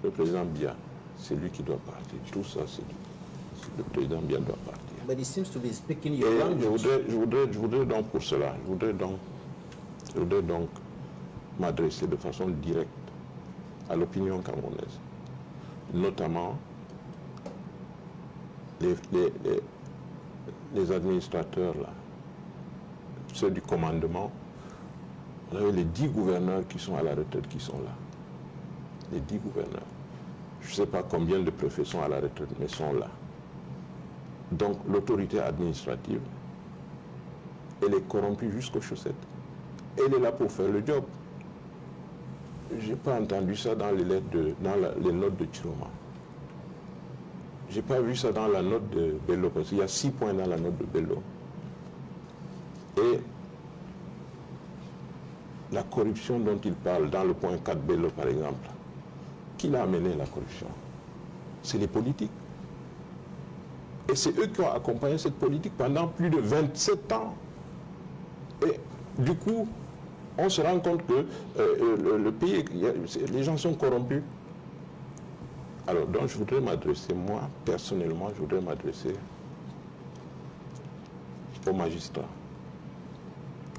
le président Biya, c'est lui qui doit partir. Tout ça, c'est le président Biya doit partir. But he seems to be speaking your Et language. je voudrais donc pour cela, je voudrais donc m'adresser de façon directe à l'opinion camerounaise, notamment les administrateurs là, ceux du commandement. Vous avez les 10 gouverneurs qui sont à la retraite qui sont là. Les 10 gouverneurs. Je ne sais pas combien de préfets sont à la retraite, mais sont là. Donc l'autorité administrative, elle est corrompue jusqu'aux chaussettes. Elle est là pour faire le job. Je n'ai pas entendu ça dans les lettres les notes de Chiroma. Je n'ai pas vu ça dans la note de Bello, parce qu'il y a 6 points dans la note de Bello. Et la corruption dont il parle dans le point 4 Bello, par exemple, qui l'a amené la corruption? C'est les politiques. Et c'est eux qui ont accompagné cette politique pendant plus de 27 ans. Et du coup, on se rend compte que le pays, les gens sont corrompus. Alors, donc, je voudrais m'adresser, moi, personnellement, je voudrais m'adresser aux magistrats.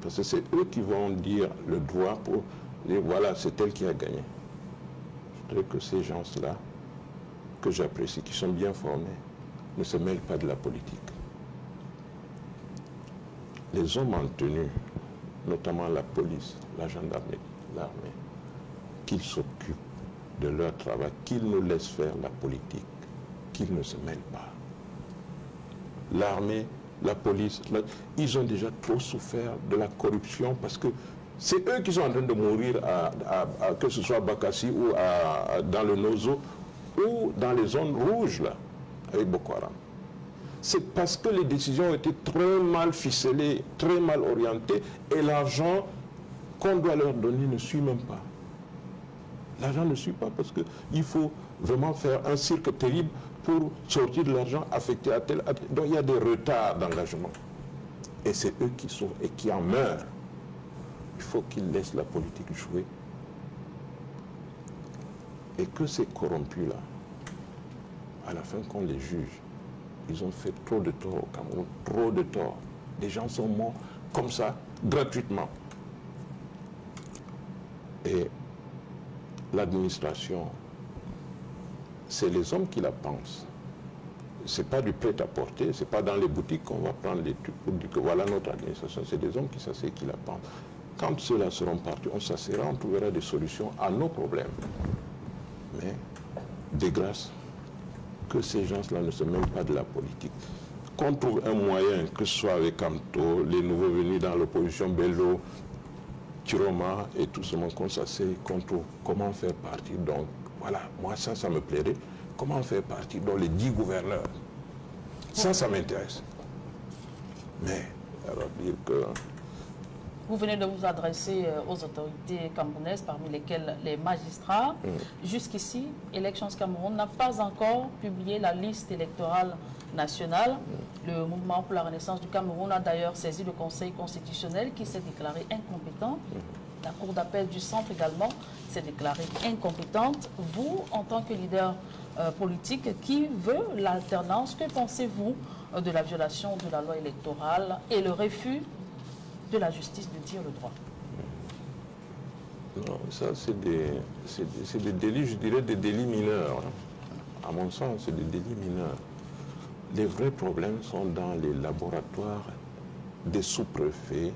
Parce que c'est eux qui vont dire le droit pour dire, voilà, c'est elle qui a gagné. Je voudrais que ces gens-là, que j'apprécie, qui sont bien formés, ne se mêlent pas de la politique. Les hommes en tenue, notamment la police, la gendarmerie, l'armée, qu'ils s'occupent de leur travail, qu'ils nous laissent faire la politique, qu'ils ne se mêlent pas. L'armée, la police, ils ont déjà trop souffert de la corruption parce que c'est eux qui sont en train de mourir, que ce soit à Bakassi ou dans le Nozo ou dans les zones rouges, là, avec Boko Haram. C'est parce que les décisions ont été très mal ficelées, très mal orientées, et l'argent qu'on doit leur donner ne suit même pas. L'argent ne suit pas parce qu'il faut vraiment faire un cirque terrible pour sortir de l'argent affecté à tel. Donc il y a des retards d'engagement. Et c'est eux qui sont et qui en meurent. Il faut qu'ils laissent la politique jouer. Et que ces corrompus-là, à la fin qu'on les juge, ils ont fait trop de tort au Cameroun, trop de tort. Des gens sont morts comme ça, gratuitement. Et l'administration, c'est les hommes qui la pensent. Ce n'est pas du prêt-à-porter, ce n'est pas dans les boutiques qu'on va prendre les trucs pour dire que voilà notre administration. C'est des hommes qui s'asseyent, qui la pensent. Quand ceux-là seront partis, on s'asseyera, on trouvera des solutions à nos problèmes. Mais, de grâce, que ces gens-là ne se mêlent pas de la politique. Qu'on trouve un moyen, que ce soit avec Kamto, les nouveaux venus dans l'opposition, Bello, Chiroma et tout ce monde, qu'on s'asseye, qu'on trouve comment faire partie. Donc, voilà, moi ça me plairait. Comment faire partie dans les 10 gouverneurs. Ça m'intéresse. Mais, alors dire que... Vous venez de vous adresser aux autorités camerounaises, parmi lesquelles les magistrats. Jusqu'ici, Elections Cameroun n'a pas encore publié la liste électorale nationale. Le mouvement pour la renaissance du Cameroun a d'ailleurs saisi le Conseil constitutionnel qui s'est déclaré incompétent. La Cour d'appel du centre également s'est déclarée incompétente. Vous, en tant que leader politique qui veut l'alternance, que pensez-vous de la violation de la loi électorale et le refus de la justice de dire le droit? Non, ça c'est des délits, je dirais des délits mineurs. À mon sens, c'est des délits mineurs. Les vrais problèmes sont dans les laboratoires des sous-préfets,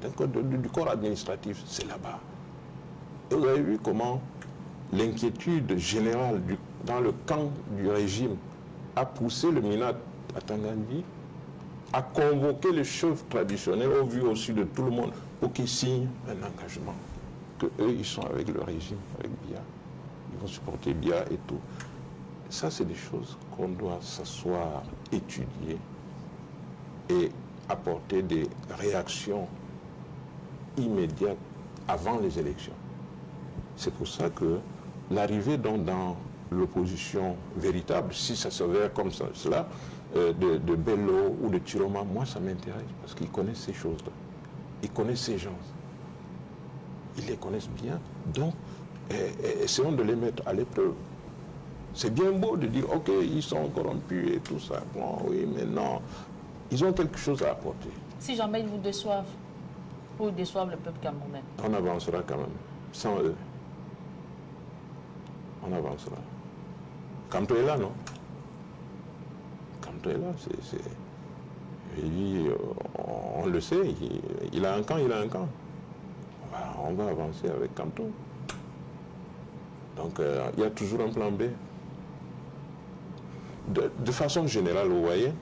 du corps administratif, c'est là-bas. Et vous avez vu comment l'inquiétude générale dans le camp du régime a poussé le MINAT à Tanganyika à convoquer les chefs traditionnels au vu aussi de tout le monde pour qu'ils signent un engagement. Que eux, ils sont avec le régime, avec Biya. Ils vont supporter Biya et tout. Ça, c'est des choses qu'on doit s'asseoir, étudier et apporter des réactions immédiates avant les élections. C'est pour ça que l'arrivée donc dans l'opposition véritable, si ça s'avère comme ça, cela, de Bello ou de Chiroma, moi ça m'intéresse parce qu'ils connaissent ces choses-là. Ils connaissent ces gens. Ils les connaissent bien. Donc, Et essayons de les mettre à l'épreuve. C'est bien beau de dire, ok, ils sont corrompus et tout ça. Bon, oui, mais non. Ils ont quelque chose à apporter. Si jamais ils vous déçoivent, ou ils déçoivent le peuple camerounais, On avancera quand même. Sans eux. On avancera. Kamto est là, non? Kamto est là. Et lui, on le sait, il a un camp, il a un camp. On va avancer avec Kamto. Donc, il y a toujours un plan B. De façon générale, vous voyez,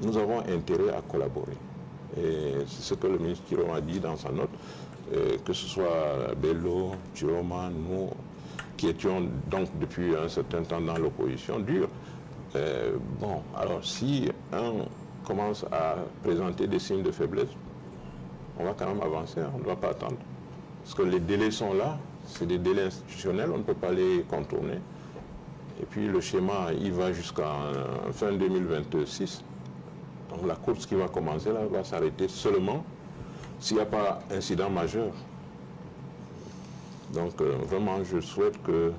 nous avons intérêt à collaborer. Et c'est ce que le ministre Chiroma a dit dans sa note, que ce soit Bello, Chiroma, nous, qui étions donc depuis un certain temps dans l'opposition dure. Bon, alors si un commence à présenter des signes de faiblesse, on va quand même avancer, on ne va pas attendre. Parce que les délais sont là, c'est des délais institutionnels, on ne peut pas les contourner. Et puis le schéma, il va jusqu'à fin 2026. Donc la course qui va commencer là va s'arrêter seulement s'il n'y a pas incident majeur. Donc vraiment, je souhaite que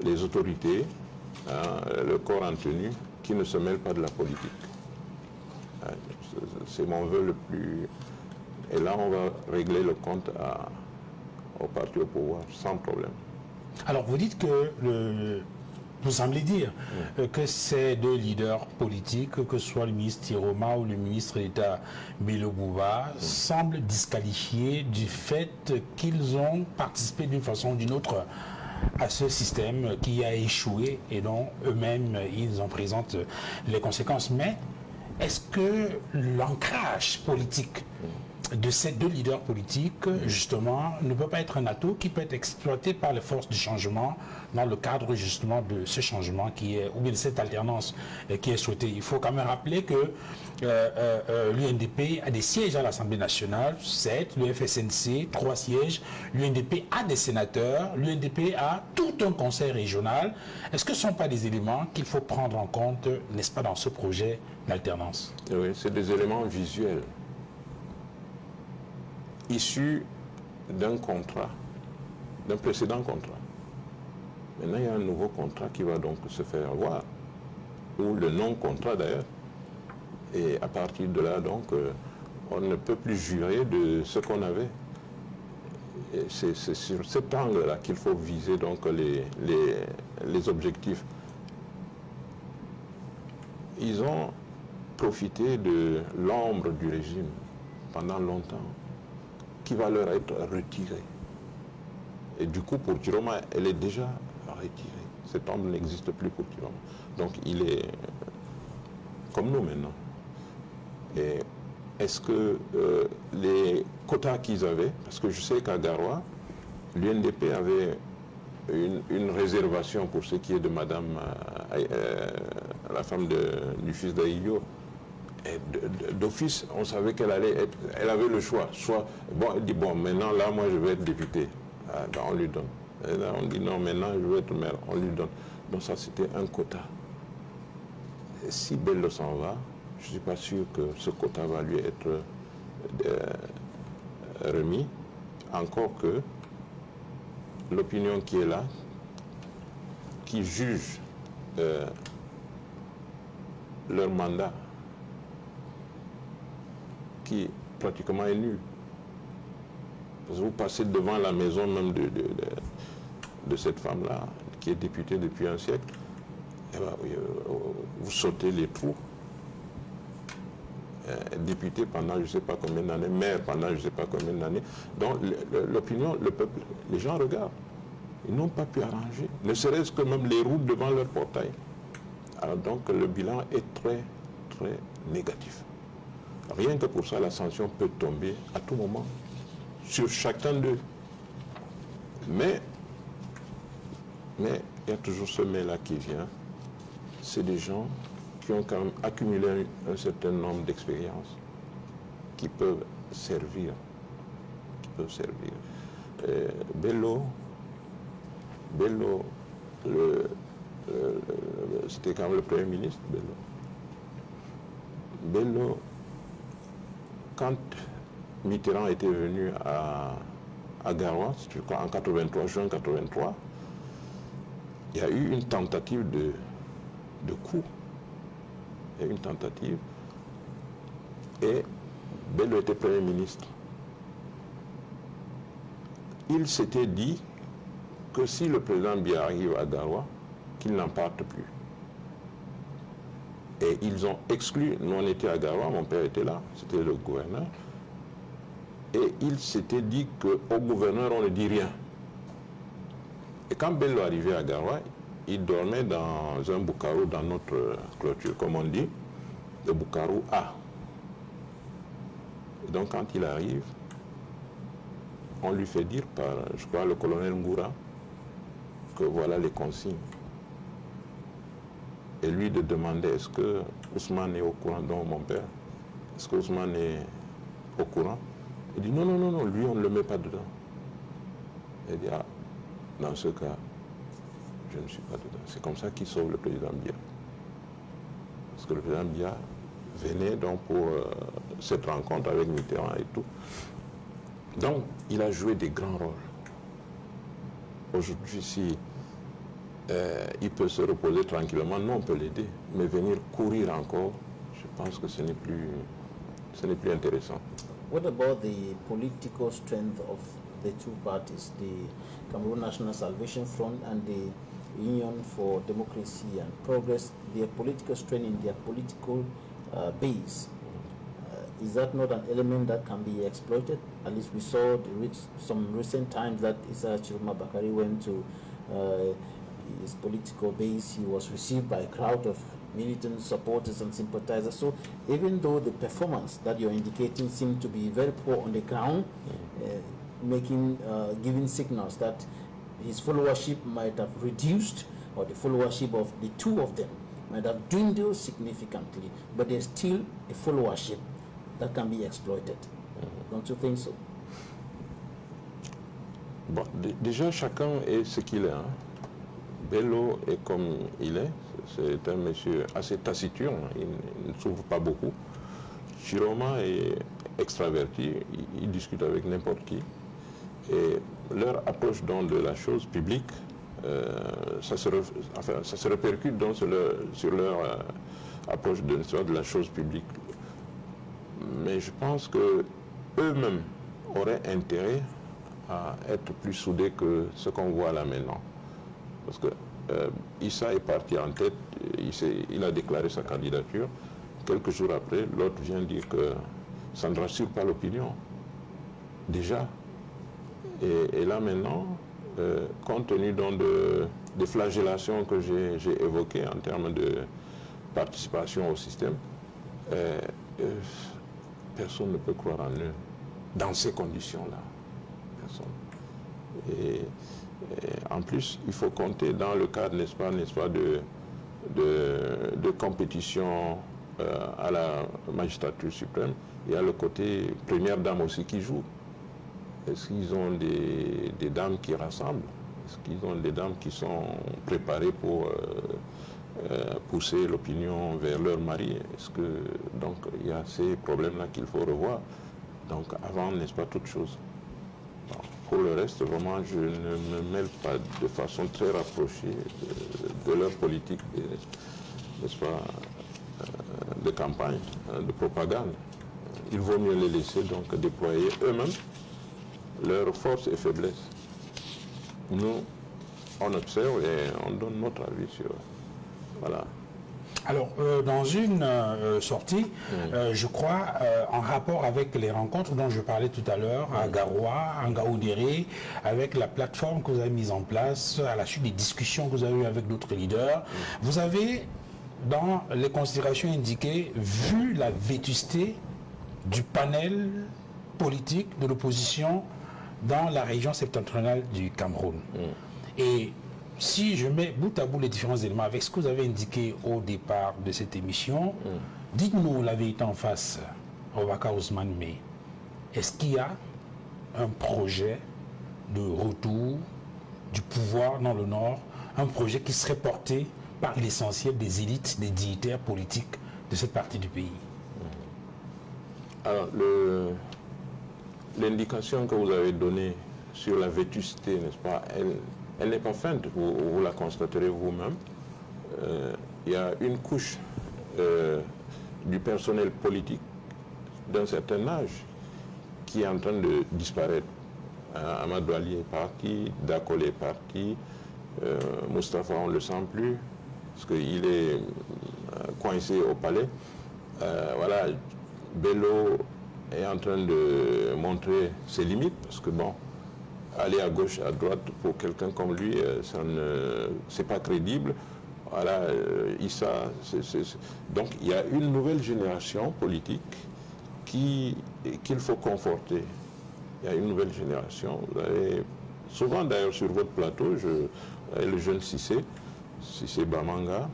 les autorités, le corps en tenue, qui ne se mêlent pas de la politique. C'est mon vœu le plus... Et là, on va régler le compte au parti au pouvoir, sans problème. Alors, vous dites que vous semblez dire que ces deux leaders politiques, que ce soit le ministre Chiroma ou le ministre d'État Bello Bouba, semblent disqualifiés du fait qu'ils ont participé d'une façon ou d'une autre à ce système qui a échoué et dont eux-mêmes ils en présentent les conséquences. Mais est-ce que l'ancrage politique de ces deux leaders politiques, justement, ne peut pas être un atout qui peut être exploité par les forces du changement dans le cadre, justement, de ce changement qui est, ou bien de cette alternance qui est souhaitée. Il faut quand même rappeler que l'UNDP a des sièges à l'Assemblée nationale, 7, le FSNC, 3 sièges, l'UNDP a des sénateurs, l'UNDP a tout un conseil régional. Est-ce que ce ne sont pas des éléments qu'il faut prendre en compte, n'est-ce pas, dans ce projet d'alternance? Oui, c'est des éléments visuels, issu d'un contrat, d'un précédent contrat. Maintenant, il y a un nouveau contrat qui va donc se faire voir, ou le non-contrat d'ailleurs. Et à partir de là, donc, on ne peut plus jurer de ce qu'on avait. C'est sur cet angle-là qu'il faut viser donc les objectifs. Ils ont profité de l'ombre du régime pendant longtemps, qui va leur être retirée. Et du coup, pour Chiroma, elle est déjà retirée. Cette ombre n'existe plus pour Chiroma. Donc, il est comme nous maintenant. Et est-ce que les quotas qu'ils avaient, parce que je sais qu'à Garoua, l'UNDP avait une réservation pour ce qui est de Madame, la femme du fils d'Aïyo. D'office, on savait qu'elle allait être, elle avait le choix. Soit, bon, elle dit, bon, maintenant, là, moi, je vais être député. Ah, ben, on lui donne. Et là, on dit, non, maintenant, je vais être maire. On lui donne. Donc, ça, c'était un quota. Et si Bello s'en va, je ne suis pas sûr que ce quota va lui être remis. Encore que l'opinion qui est là, qui juge leur mandat, qui pratiquement est nul. Parce que vous passez devant la maison même de cette femme-là, qui est députée depuis un siècle, et ben, vous sautez les trous. Député pendant je ne sais pas combien d'années, maire pendant je ne sais pas combien d'années. Donc l'opinion, le peuple, les gens regardent. Ils n'ont pas pu arranger, ne serait-ce que même les routes devant leur portail. Alors donc le bilan est très, très négatif. Rien que pour ça, la sanction peut tomber à tout moment sur chacun d'eux. Mais il y a toujours ce mais-là qui vient. C'est des gens qui ont quand même accumulé un certain nombre d'expériences qui peuvent servir. Bello, c'était quand même le Premier ministre, Bello, quand Mitterrand était venu à Garoua, je crois en 83, juin 83, il y a eu une tentative de coup. Il y a eu une tentative. Et Bello était Premier ministre. Il s'était dit que si le président Biya arrive à Garoua, qu'il n'en parte plus. Et ils ont exclu, nous on était à Garoua, mon père était là, c'était le gouverneur, et il s'était dit qu'au gouverneur on ne dit rien. Et quand Bello arrivait à Garoua, il dormait dans un boucarou dans notre clôture, comme on dit, le boucarou A. Et donc quand il arrive, on lui fait dire par, je crois, le colonel Ngoura, que voilà les consignes. Et lui de demander est-ce que Ousmane est au courant, donc mon père, est-ce que Ousmane est au courant? Il dit non, non, non, non, lui on ne le met pas dedans. Il dit ah, dans ce cas, je ne suis pas dedans. C'est comme ça qu'il sauve le président Biya. Parce que le président Biya venait donc pour cette rencontre avec Mitterrand et tout. Donc, il a joué des grands rôles. Aujourd'hui, si il peut se reposer tranquillement, non, on peut l'aider. Mais venir courir encore, je pense que ce n'est plus intéressant. What about the political strength of the two parties, the Cameroon National Salvation Front and the Union for Democracy and Progress, their political strength in their political base? Is that not an element that can be exploited? At least we saw some recent times that Issa Chiroma Bakari went to his political base. He was received by a crowd of militant supporters and sympathizers. So even though the performance that you're indicating seemed to be very poor on the ground, giving signals that his followership might have reduced, or the followership of the two of them might have dwindled significantly, but there's still a followership that can be exploited. Don't you think so? Bon, déjà, chacun est ce qu'il est. Hein. Bello est comme il est. C'est un monsieur assez taciturne. Il ne s'ouvre pas beaucoup. Chiroma est extraverti. Il discute avec n'importe qui. Et leur approche donc de la chose publique, ça se répercute donc sur leur approche de la chose publique. Mais je pense que eux-mêmes auraient intérêt à être plus soudés que ce qu'on voit là maintenant. Parce que Issa est parti en tête, il a déclaré sa candidature. Quelques jours après, l'autre vient dire que ça ne rassure pas l'opinion. Déjà. Et là maintenant, compte tenu donc des flagellations que j'ai évoquées en termes de participation au système, personne ne peut croire en eux dans ces conditions-là. Personne. Et en plus, il faut compter dans le cadre, n'est-ce pas, de compétition à la magistrature suprême. Il y a le côté première dame aussi qui joue. Est-ce qu'ils ont des dames qui rassemblent? Est-ce qu'ils ont des dames qui sont préparées pour pousser l'opinion vers leur mari? Est-ce que donc il y a ces problèmes-là qu'il faut revoir? Donc avant, n'est-ce pas, toute chose. Bon, pour le reste, vraiment, je ne me mêle pas de façon très rapprochée de leur politique, n'est-ce pas, de campagne, de propagande. Il vaut mieux les laisser donc déployer eux-mêmes leurs forces et faiblesses. Nous, on observe et on donne notre avis sur... Voilà. Alors, dans une sortie, je crois, en rapport avec les rencontres dont je parlais tout à l'heure, à Garoua, à Ngaoundéré, avec la plateforme que vous avez mise en place, à la suite des discussions que vous avez eues avec d'autres leaders, vous avez, dans les considérations indiquées, vu la vétusté du panel politique de l'opposition dans la région septentrionale du Cameroun. Et si je mets bout à bout les différents éléments avec ce que vous avez indiqué au départ de cette émission, dites-nous la vérité en face, Obaka Ousmane Mey. Est-ce qu'il y a un projet de retour du pouvoir dans le Nord, un projet qui serait porté par l'essentiel des élites, des dignitaires politiques de cette partie du pays? Alors, l'indication que vous avez donnée sur la vétusté, n'est-ce pas? Elle n'est pas feinte, vous la constaterez vous-même. Il y a une couche du personnel politique d'un certain âge qui est en train de disparaître. Amadou Ali est parti, Dakole est parti, Moustapha on ne le sent plus, parce qu'il est coincé au palais. Voilà, Bello est en train de montrer ses limites, parce que bon, aller à gauche, à droite, pour quelqu'un comme lui, c'est pas crédible. Voilà, Issa, donc il y a une nouvelle génération politique qu'il faut conforter. Il y a une nouvelle génération. Vous avez, souvent d'ailleurs sur votre plateau, le jeune Cissé Bamanga,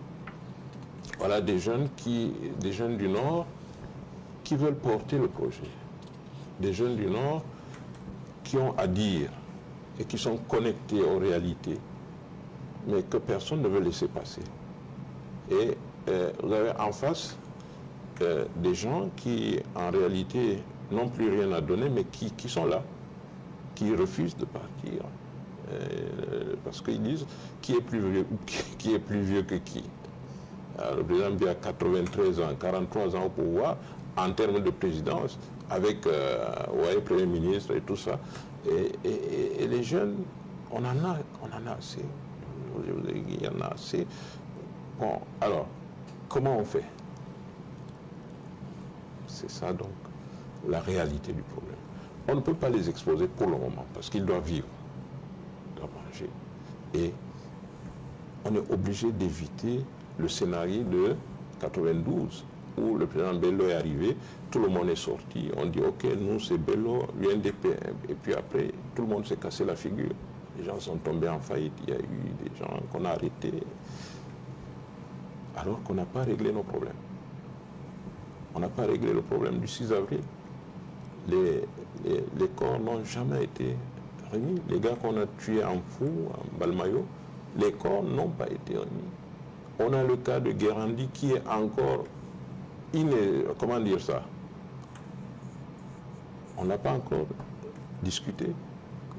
voilà des jeunes du Nord qui veulent porter le projet. Des jeunes du Nord qui ont à dire et qui sont connectés aux réalités, mais que personne ne veut laisser passer. Et vous avez en face des gens qui, en réalité, n'ont plus rien à donner, mais qui sont là, qui refusent de partir. Parce qu'ils disent qui est plus vieux que qui. Alors, le président Biya a 93 ans, 43 ans au pouvoir, en termes de présidence, avec Premier ministre et tout ça. Et les jeunes, on en a assez. Il y en a assez. Bon, alors, comment on fait? C'est ça donc la réalité du problème. On ne peut pas les exposer pour le moment parce qu'ils doivent vivre, ils doivent manger. Et on est obligé d'éviter le scénario de 92 où le président Bello est arrivé, tout le monde est sorti, on dit ok, nous c'est Bello, l'UNDP, et puis après tout le monde s'est cassé la figure. Les gens sont tombés en faillite, il y a eu des gens qu'on a arrêtés, alors qu'on n'a pas réglé nos problèmes. On n'a pas réglé le problème du 6 avril. Les corps n'ont jamais été remis. Les gars qu'on a tués en Fou, en Balmayo, les corps n'ont pas été remis. On a le cas de Guérandi qui est encore, comment dire ça? On n'a pas encore discuté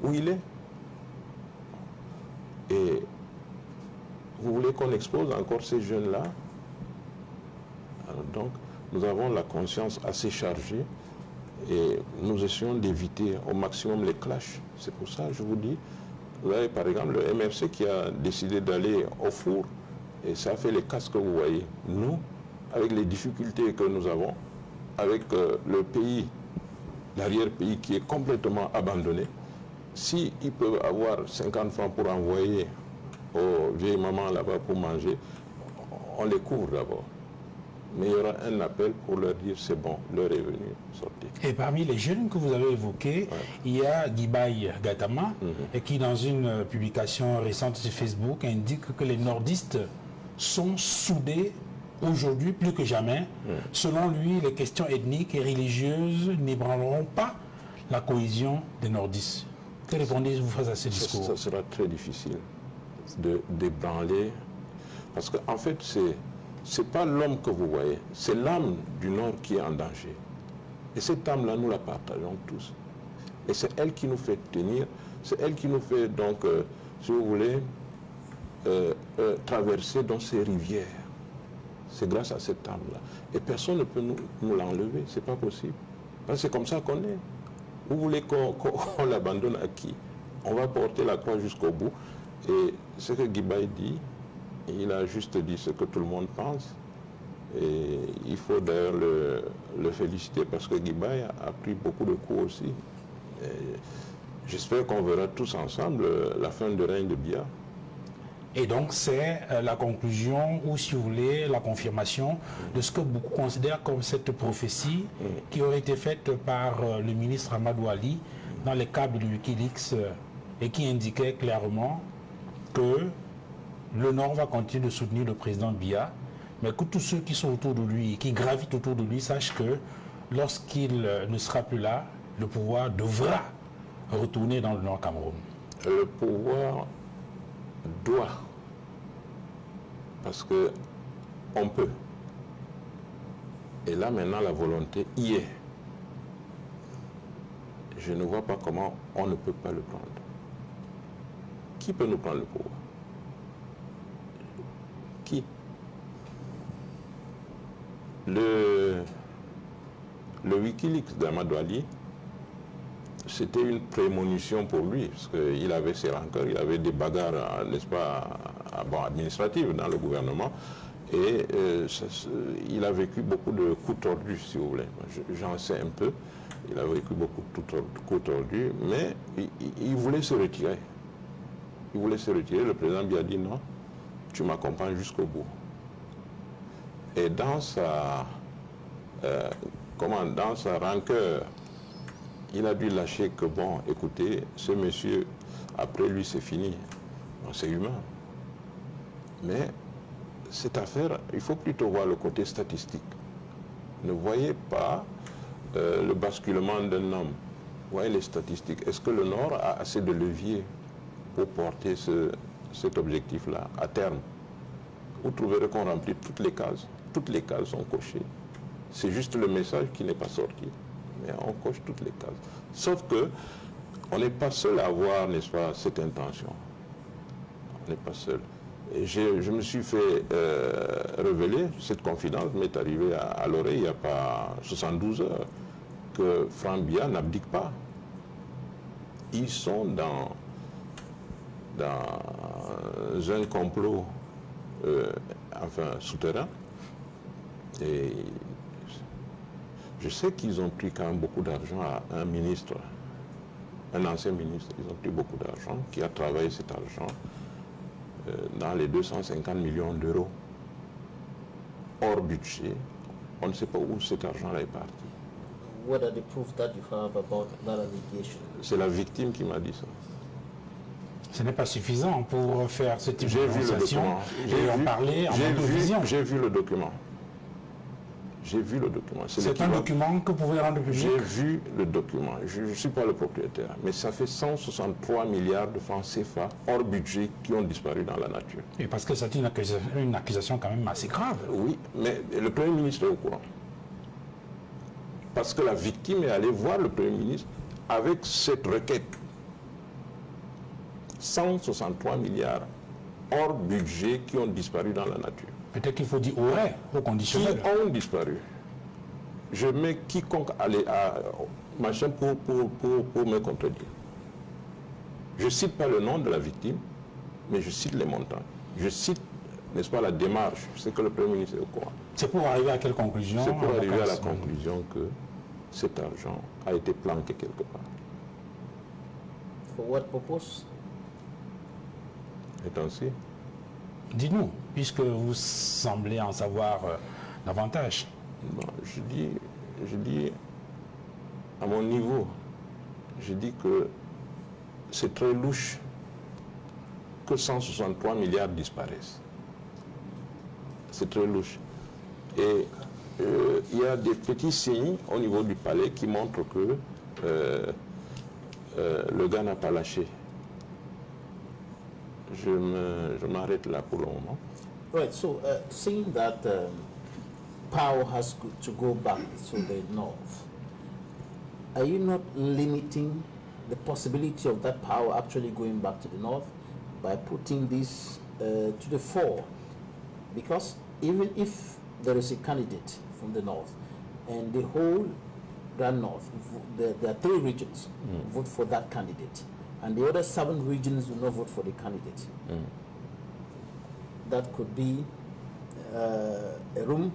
où il est. Et vous voulez qu'on expose encore ces jeunes-là? Donc, nous avons la conscience assez chargée et nous essayons d'éviter au maximum les clashs. C'est pour ça que je vous dis, vous avez par exemple le MRC qui a décidé d'aller au four et ça fait les casses que vous voyez. Nous, avec les difficultés que nous avons, avec le pays, l'arrière-pays qui est complètement abandonné, s'ils peuvent avoir 50 francs pour envoyer aux vieilles mamans là-bas pour manger, on les couvre d'abord. Mais il y aura un appel pour leur dire c'est bon, l'heure est venue, sortez. Et parmi les jeunes que vous avez évoqués, il y a Guibaï Gatama, et qui dans une publication récente sur Facebook indique que les nordistes sont soudés aujourd'hui plus que jamais. Selon lui, les questions ethniques et religieuses n'ébranleront pas la cohésion des nordistes. Que répondez-vous face à ce discours? Ça sera très difficile de d'ébranler, parce qu'en fait, c'est pas l'homme que vous voyez, c'est l'âme du Nord qui est en danger. Et cette âme-là, nous la partageons tous. Et c'est elle qui nous fait tenir, c'est elle qui nous fait donc, si vous voulez, traverser dans ces rivières. C'est grâce à cette âme-là. Et personne ne peut nous l'enlever, c'est pas possible. C'est comme ça qu'on est. Vous voulez qu'on l'abandonne à qui? On va porter la croix jusqu'au bout. Et ce que Guibaï dit, il a juste dit ce que tout le monde pense. Et il faut d'ailleurs le féliciter parce que Guibaï a pris beaucoup de coups aussi. J'espère qu'on verra tous ensemble la fin de règne de Biya. Et donc c'est la conclusion, ou si vous voulez, la confirmation de ce que beaucoup considèrent comme cette prophétie qui aurait été faite par le ministre Amadou Ali dans les câbles de Wikileaks et qui indiquait clairement que le Nord va continuer de soutenir le président Biya, mais que tous ceux qui sont autour de lui, qui gravitent autour de lui, sachent que lorsqu'il ne sera plus là, le pouvoir devra retourner dans le Nord Cameroun. Le pouvoir doit, parce que on peut. Et là maintenant la volonté y est. je ne vois pas comment on ne peut pas le prendre. Qui peut nous prendre le pouvoir? Qui? Le Wikileaks d'Amadou Ali, c'était une prémonition pour lui, parce qu'il avait ses rancœurs, il avait des bagarres, n'est-ce pas, administratives dans le gouvernement, et il a vécu beaucoup de coups tordus, si vous voulez. J'en sais un peu, il a vécu beaucoup de coups tordus, mais il voulait se retirer. Il voulait se retirer, le président lui a dit non, tu m'accompagnes jusqu'au bout. Et dans sa rancœur, il a dû lâcher que bon, écoutez, ce monsieur, après lui c'est fini. Bon, c'est humain. Mais cette affaire, il faut plutôt voir le côté statistique. Ne voyez pas le basculement d'un homme. Voyez les statistiques. Est-ce que le Nord a assez de levier pour porter cet objectif-là à terme? Vous trouverez qu'on remplit toutes les cases. Toutes les cases sont cochées. C'est juste le message qui n'est pas sorti. Mais on coche toutes les cases. Sauf que on n'est pas seul à avoir, n'est-ce pas, cette intention. On n'est pas seul. Et je me suis fait révéler, cette confidence m'est arrivée à l'oreille il n'y a pas 72 heures, que Franck Biya n'abdique pas. Ils sont dans un complot souterrain. Et je sais qu'ils ont pris quand même beaucoup d'argent à un ministre, un ancien ministre. Ils ont pris beaucoup d'argent, qui a travaillé cet argent dans les 250 millions d'euros hors budget. On ne sait pas où cet argent-là est parti. What are the proof that you have about that allegation? C'est la victime qui m'a dit ça. Ce n'est pas suffisant pour faire ce type de J'ai vu le document. Et en parler en télévision. J'ai vu le document. J'ai vu le document. C'est un document que vous pouvez rendre public? J'ai vu le document. Je ne suis pas le propriétaire. Mais ça fait 163 milliards de francs CFA hors budget qui ont disparu dans la nature. Et parce que c'est une accusation quand même assez grave. Oui, mais le Premier ministre est au courant. Parce que la victime est allée voir le Premier ministre avec cette requête. 163 milliards hors budget qui ont disparu dans la nature. Peut-être qu'il faut dire au conditionnel. Qui ont disparu. Je mets quiconque à machin pour me contredire. Je ne cite pas le nom de la victime, mais je cite les montants. Je cite, n'est-ce pas, la démarche. C'est que le Premier ministre est au courant. C'est pour arriver à quelle conclusion? C'est pour arriver à la conclusion que cet argent a été planqué quelque part. For what purpose? Et ainsi. Dites-nous, puisque vous semblez en savoir davantage. Bon, je dis, à mon niveau, je dis que c'est très louche que 163 milliards disparaissent. C'est très louche. Et il y a des petits signes au niveau du palais qui montrent que le gars n'a pas lâché. Je m'arrête là pour le moment. Right, so seeing that power has to go back to the north, are you not limiting the possibility of that power actually going back to the north by putting this to the fore? Because even if there is a candidate from the north and the whole Grand North, there are 3 regions vote for that candidate, and the other 7 regions will not vote for the candidate. That could be a room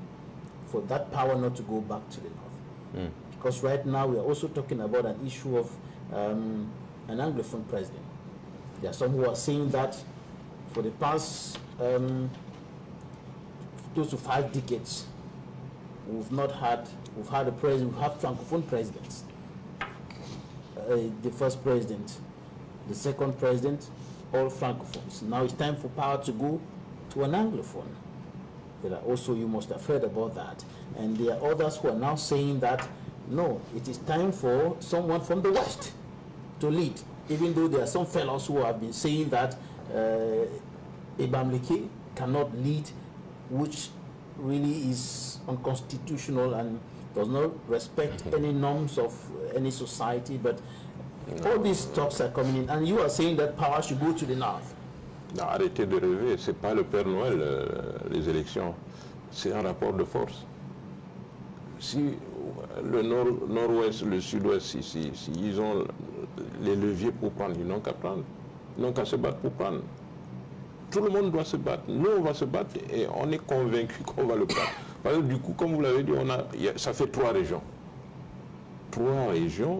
for that power not to go back to the north. Because right now we are also talking about an issue of an Anglophone president. There are some who are saying that for the past close to 5 decades, we've had a president, we've had Francophone presidents. The first president, the second president, all Francophones. Now it's time for power to go to an Anglophone. There are also, you must have heard about that. And there are others who are now saying that, no, it is time for someone from the West to lead. Even though there are some fellows who have been saying that Ibamleke cannot lead, which really is unconstitutional and does not respect any norms of any society, but all these talks are coming in, and you are saying that power should go to the north. Non, arrêtez de rêver, c'est pas le Père Noël, les élections, c'est un rapport de force. Si le nord-ouest, le sud-ouest, si ils ont les leviers pour prendre, ils n'ont qu'à prendre, ils n'ont qu'à se battre pour prendre. Tout le monde doit se battre. Nous, on va se battre et on est convaincu qu'on va le prendre. Parce que du coup, comme vous l'avez dit, ça fait 3 régions. 3 régions,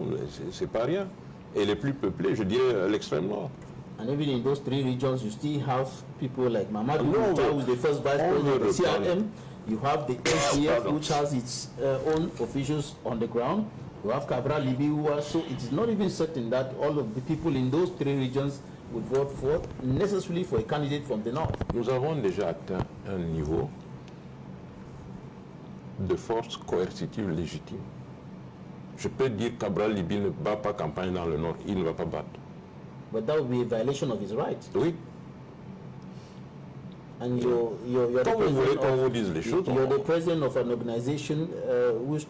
c'est pas rien. Et les plus peuplées, je dirais l'extrême nord. And even in those 3 regions, you still have people like Mamadou Mouta, who is the first vice president of the CRM. You have the SDF, which has its own officials on the ground. You have Cabral Libi, so it is not even certain that all of the people in those 3 regions would vote for necessarily for a candidate from the north. Nous avons déjà atteint un niveau de force coercitive légitime. Je peux dire que Cabral Libi ne bat pas campagne dans le nord, il ne va pas battre. But that would be a violation of his rights. Oui. And you're Comme vous voulez qu'on vous dise les choses. You're the president of an organization which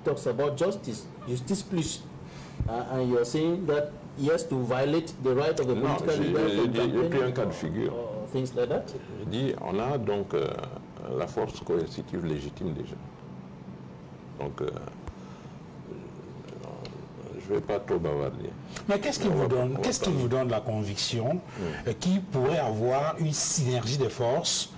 talks about justice, Justice Plus, and you're saying that he has to violate the right of a political leader from pris un cas de figure. Things like that. Je dis, on a donc la force coercitive légitime déjà. Donc, je ne vais pas trop bavarder. Mais qu'est-ce qui vous donne la conviction qu'il pourrait avoir une synergie de forces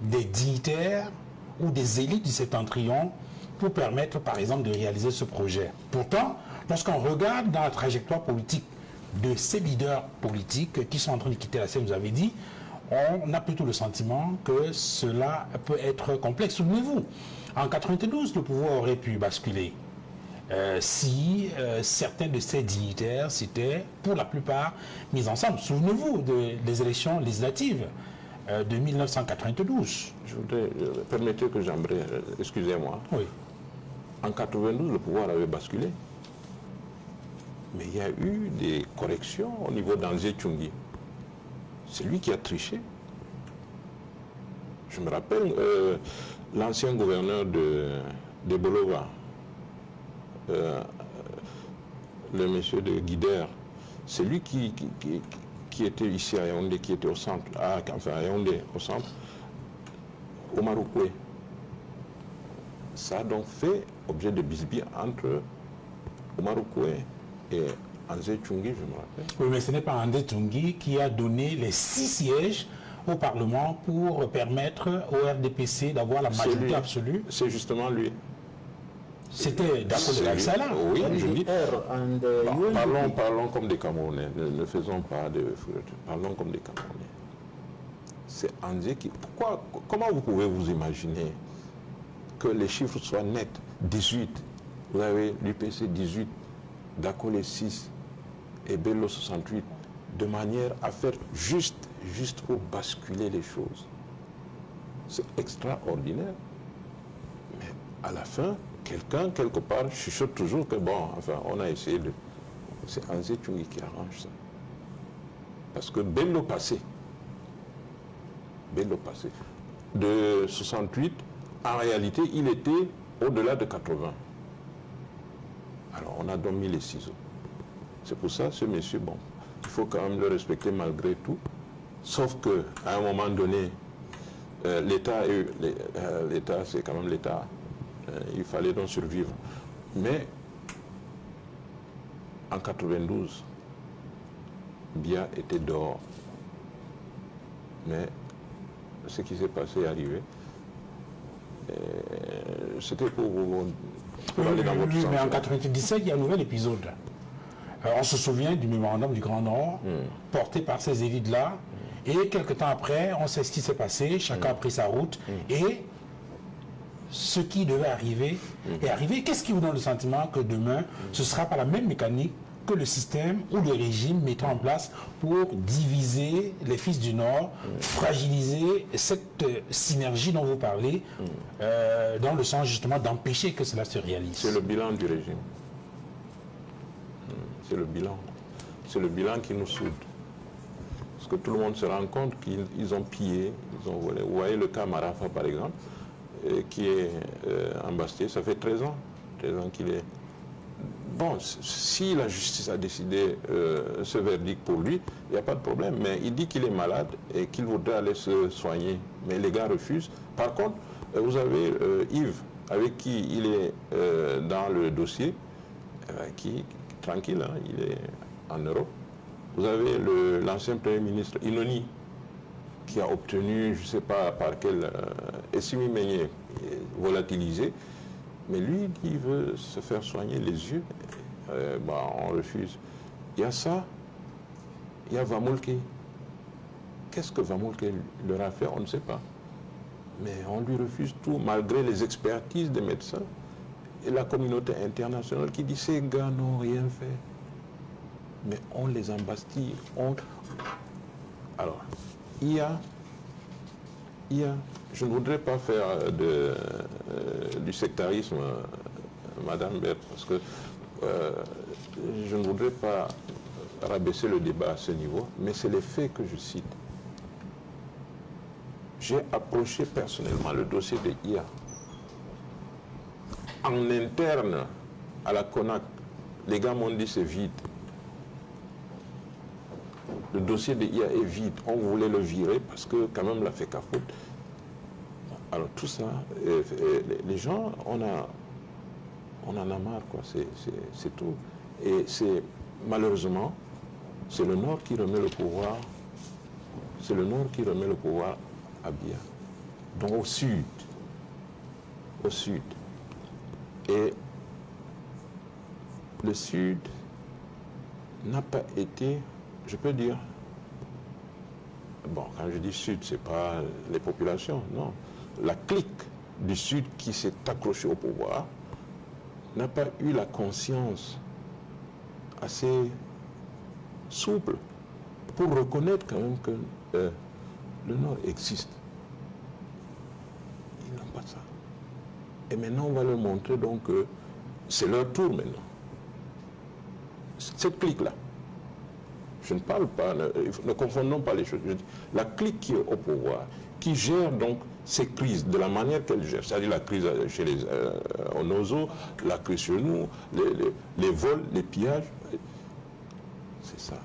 des dignitaires ou des élites du septentrion pour permettre, par exemple, de réaliser ce projet? Pourtant, lorsqu'on regarde dans la trajectoire politique de ces leaders politiques qui sont en train de quitter la scène, vous avez dit, on a plutôt le sentiment que cela peut être complexe. Souvenez-vous, en 92, le pouvoir aurait pu basculer. Si certains de ces dignitaires s'étaient, pour la plupart, mis ensemble. Souvenez-vous des élections législatives de 1992. Je voudrais, permettez que j'embraye, excusez-moi. Oui. En 92, le pouvoir avait basculé. Mais il y a eu des corrections au niveau d'Anzé Tchungi. C'est lui qui a triché. Je me rappelle l'ancien gouverneur de Bolova, le monsieur de Guider, c'est lui qui était ici à Yaoundé, qui était au centre, enfin à Yaoundé, au centre, Omar Oukoué. Ça a donc fait objet de bisbille entre Omar Oukoué et Anzé Tchungi, je me rappelle. Oui, mais ce n'est pas Anzé Tchungi qui a donné les 6 sièges au Parlement pour permettre au RDPC d'avoir la majorité absolue. C'est justement lui. C'était Dakole Laïsala. Oui, je dis. Parlons comme des Camerounais. Ne faisons pas de... Parlons comme des Camerounais. C'est Anzé qui... Comment vous pouvez vous imaginer que les chiffres soient nets? 18, vous avez l'UPC 18, Dakole 6 et Bello 68, de manière à faire juste pour basculer les choses. C'est extraordinaire. Mais à la fin, quelqu'un, quelque part, chuchote toujours que bon, enfin, on a essayé de... C'est Anzé Tchungi qui arrange ça. Parce que Bello passé, de 68, en réalité, il était au-delà de 80. Alors, on a donc mis les ciseaux. C'est pour ça, ce monsieur, bon, il faut quand même le respecter malgré tout. Sauf qu'à un moment donné, l'État, c'est quand même l'État. Il fallait donc survivre. Mais en 92, Bia était dehors. Mais ce qui s'est passé est arrivé. C'était pour aller dans votre sens. Mais en 1997, il y a un nouvel épisode. On se souvient du mémorandum du Grand Nord, porté par ces élites-là. Et quelques temps après, on sait ce qui s'est passé. Chacun a pris sa route. Et ce qui devait arriver est arrivé. Qu'est-ce qui vous donne le sentiment que demain, ce ne sera pas la même mécanique que le système ou le régime mettra en place pour diviser les fils du Nord, fragiliser cette synergie dont vous parlez, dans le sens justement d'empêcher que cela se réalise? C'est le bilan du régime. C'est le bilan. C'est le bilan qui nous soude. Parce que tout le monde se rend compte qu'ils ont pillé, ils ont volé. Vous voyez le cas Marafa par exemple. qui est embasté. Ça fait 13 ans qu'il est... Bon, si la justice a décidé ce verdict pour lui, il n'y a pas de problème. Mais il dit qu'il est malade et qu'il voudrait aller se soigner. Mais les gars refusent. Par contre, vous avez Yves, avec qui il est dans le dossier, qui, tranquille, hein, il est en Europe. Vous avez l'ancien Premier ministre Inoni, qui a obtenu, je ne sais pas par quel... Essimi Meigné, volatilisé. Mais lui, il veut se faire soigner les yeux. On refuse. Il y a ça. Il y a Vamolke. Qu'est-ce que Vamolke leur a fait? On ne sait pas. Mais on lui refuse tout, malgré les expertises des médecins et la communauté internationale qui dit ces gars n'ont rien fait. Mais on les embastille. Alors, il y a... Je ne voudrais pas faire du sectarisme, Madame Berthe, parce que je ne voudrais pas rabaisser le débat à ce niveau, mais c'est les faits que je cite. J'ai approché personnellement le dossier de IA. En interne à la CONAC, les gars m'ont dit c'est vide. Le dossier de IA est vide. On voulait le virer parce que quand même l'a fait qu'à faute. Alors tout ça, les gens, on en a marre, quoi. C'est tout. Et c'est malheureusement, c'est le Nord qui remet le pouvoir. C'est le Nord qui remet le pouvoir à Biya. Donc au Sud. Au Sud. Et le Sud n'a pas été, je peux dire, bon, quand je dis Sud, c'est pas les populations, non. La clique du Sud qui s'est accrochée au pouvoir n'a pas eu la conscience assez souple pour reconnaître quand même que le Nord existe. Ils n'ont pas ça. Et maintenant, on va leur montrer donc que c'est leur tour maintenant. Cette clique-là, je ne parle pas, ne confondons pas les choses. La clique qui est au pouvoir, qui gère donc ces crises de la manière qu'elle gère, c'est-à-dire la crise chez les Onozo, la crise chez nous, les vols, les pillages, c'est ça.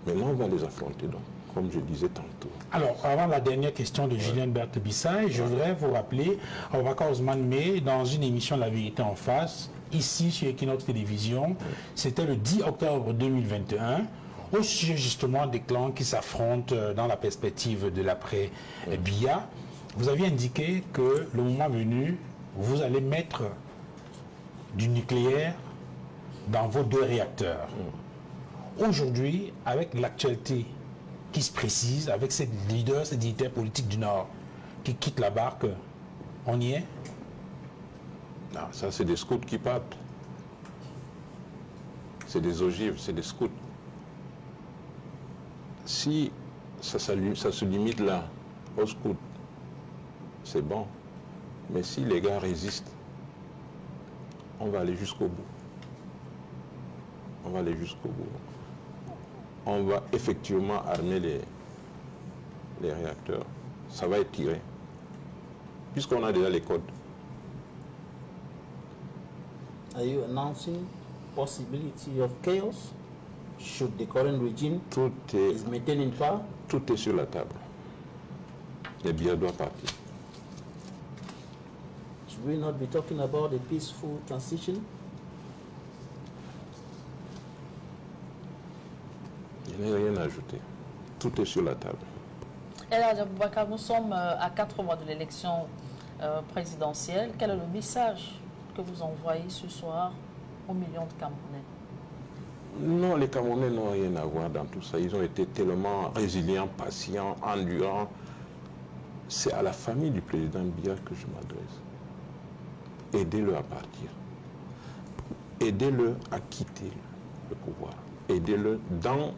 Maintenant, on va les affronter donc, comme je disais tantôt. Alors, avant la dernière question de Julien Berthe Bissay, je voudrais vous rappeler, Aboubakar Ousmane Mey, dans une émission La Vérité en face, ici sur Equinox Télévision, c'était le 10 octobre 2021, au sujet justement des clans qui s'affrontent dans la perspective de l'après-Biya. Vous aviez indiqué que le moment venu, vous allez mettre du nucléaire dans vos 2 réacteurs. Aujourd'hui, avec l'actualité qui se précise, avec ces leaders, ces dignitaires politiques du Nord qui quittent la barque, on y est? Non, ça c'est des scouts qui partent. C'est des ogives, c'est des scouts. Si ça se limite là, aux scouts, c'est bon. Mais si les gars résistent, on va aller jusqu'au bout. On va aller jusqu'au bout. On va effectivement armer les réacteurs. Ça va être tiré. Puisqu'on a déjà les codes. Are you announcing possibility of chaos should the current regime is maintained in power? Tout est sur la table. Le Biya doit partir. Should we not be talking about a peaceful transition? Il n'y a rien à ajouter. Tout est sur la table. El Hadji Aboubakar, nous sommes à 4 mois de l'élection présidentielle. Quel est le message que vous envoyez ce soir aux millions de Camerounais? Non, les Camerounais n'ont rien à voir dans tout ça. Ils ont été tellement résilients, patients, endurants. C'est à la famille du président Biya que je m'adresse. Aidez-le à partir. Aidez-le à quitter le pouvoir. Aidez-le dans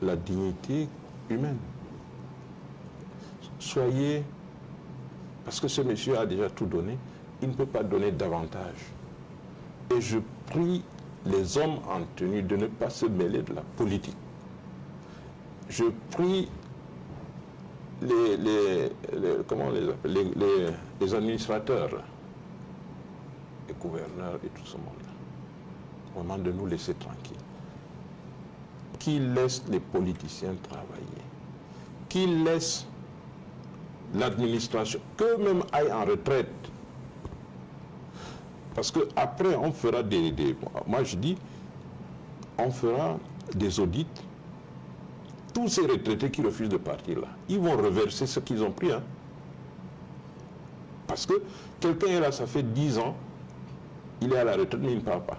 la dignité humaine. Soyez... Parce que ce monsieur a déjà tout donné, il ne peut pas donner davantage. Et je prie les hommes en tenue de ne pas se mêler de la politique. Je prie comment on les appelle, les administrateurs, là, les gouverneurs et tout ce monde-là, au moment de nous laisser tranquilles, qui laisse les politiciens travailler, qui laisse l'administration, qu'eux-mêmes aillent en retraite. Parce qu'après, on fera moi je dis, on fera des audits. Tous ces retraités qui refusent de partir là, ils vont reverser ce qu'ils ont pris. Hein. Parce que quelqu'un est là, ça fait 10 ans, il est à la retraite, mais il ne part pas.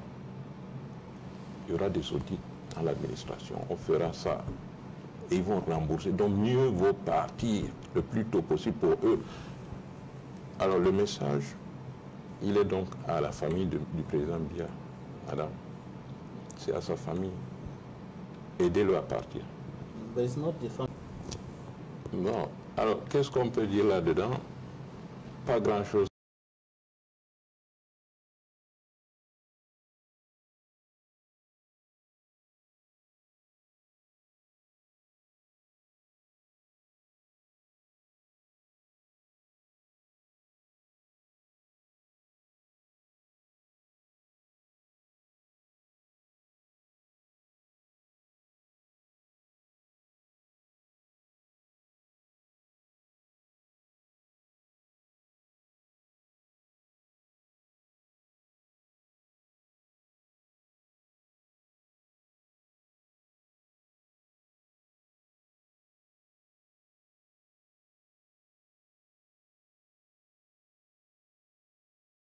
Il y aura des audits dans l'administration, on fera ça. Et ils vont rembourser. Donc mieux vaut partir le plus tôt possible pour eux. Alors le message, il est donc à la famille du président Biya. Madame, c'est à sa famille. Aidez-le à partir. Non. Alors, qu'est-ce qu'on peut dire là-dedans? Pas grand-chose.